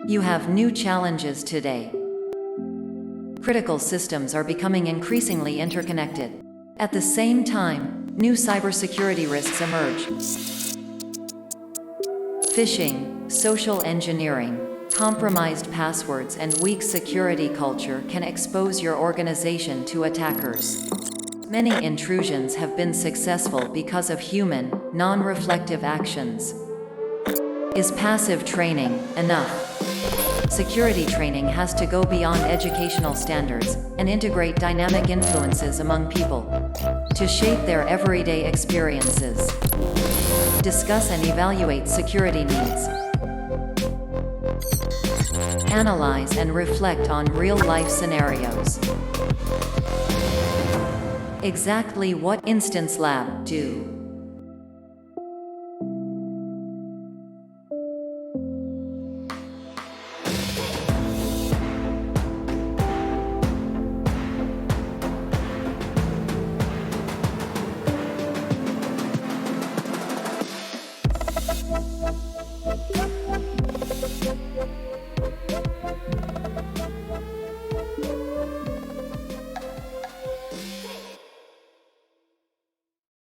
You have new challenges today. Critical systems are becoming increasingly interconnected. At the same time, new cybersecurity risks emerge. Phishing, social engineering, compromised passwords, and weak security culture can expose your organization to attackers. Many intrusions have been successful because of human, non-reflective actions. Is passive training enough? Security training has to go beyond educational standards and integrate dynamic influences among people to shape their everyday experiences. Discuss and evaluate security needs. Analyze and reflect on real-life scenarios. Exactly what Instance Lab do?